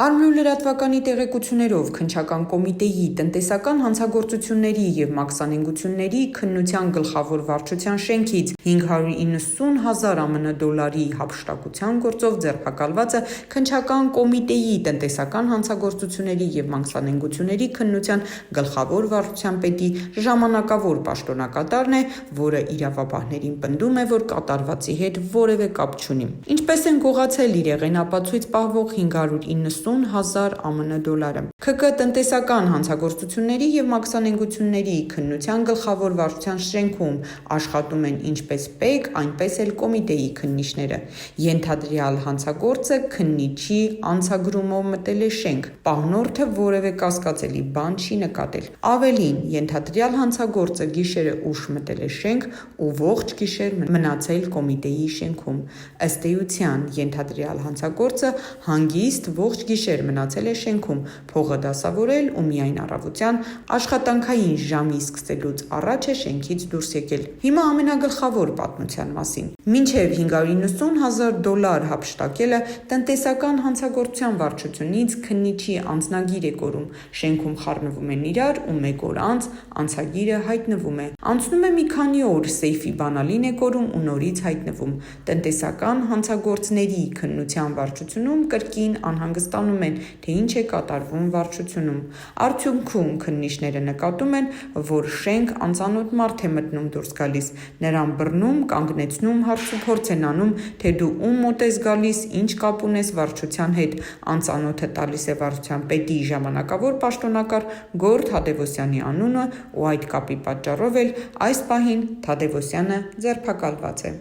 Արմնու լրատվականի տեղեկություններով քննչական կոմիտեի տնտեսական հանցագործությունների և մաքսանենգությունների քննության գլխավոր վարչության շենքից 590,000 ԱՄՆ հափշտակության գործով ձերբակալվածը քննչական կոմիտեի տնտեսական հանցագործությունների և մաքսանենգությունների քննության գլխավոր վարչության պետի ժամանակավոր պաշտոնակատարն է, որը իրավապահներին պնդում է, որ կատարվածի հետ որևէ կապ չունի։ Ինչպես են գողացել իրեղեն ապացույց պահվող 590,000 ԱՄՆ ՔԿ տնտեսական հանցագործությունների և մաքսանենգությունների քննության գլխավոր վարչության շենքում աշխատում են ինչպես ՊԵԿ, այնպես էլ կոմիտեի քննիչները։ Ենթադրյալ հանցագործը քննիչի անցագրումով մտել է շենք, պահնորդը որևէ կասկածելի բան չի նկատել։ Ավելին, ենթադրյալ հանցագործը գիշերը ուշ մտել է շենք ու ողջ գիշեր մնացել կոմիտեի շենքում։ Ըստ էության, ենթադրյալ հանցագործը հանգիստ ողջ գիշեր մնացել է շենքում, փողը դասավորել ու միայն առավոտյան աշխատանքային ժամի սկսելուց առաջ է շենքից դուրս եկել։ Հիմա ամենագլխավոր պատմության մասին։ Մինչև $590,000 հափշտակելը տնտեսական հանցագործության վարչությունից քննիչի անձնագիր է կորում, շենքում խառնվում են իրար ու մեկ օր անց անցագիրը հայտնվում է։ Անցնում է մի քանի օր, սեյֆի բանալին է կորում ու նորից հայտնվում։ Տնտեսական հանցագործների քննության վարչությունում կրկին անհանգստանում են, թե ինչ է կատարվում վարչությունում։ Արդյունքում քննիչները նկատում են, որ շենք անծանոթ մարդ է մտնում դուրս գալիս, նրան բռնում, կանգնեցնում, հարցուփորձ են անում, թե դու ում մոտ ես գալիս, ինչ կապ ունես վարչության հետ։ Անծանոթը տալիս է վարչության պետի ժամանակավոր պաշտոնակար Գոռ Թադևոսյանի անունը ու այդ կապի պատճառով էլ այս պահին Թադևոսյանը ձերբակալված է։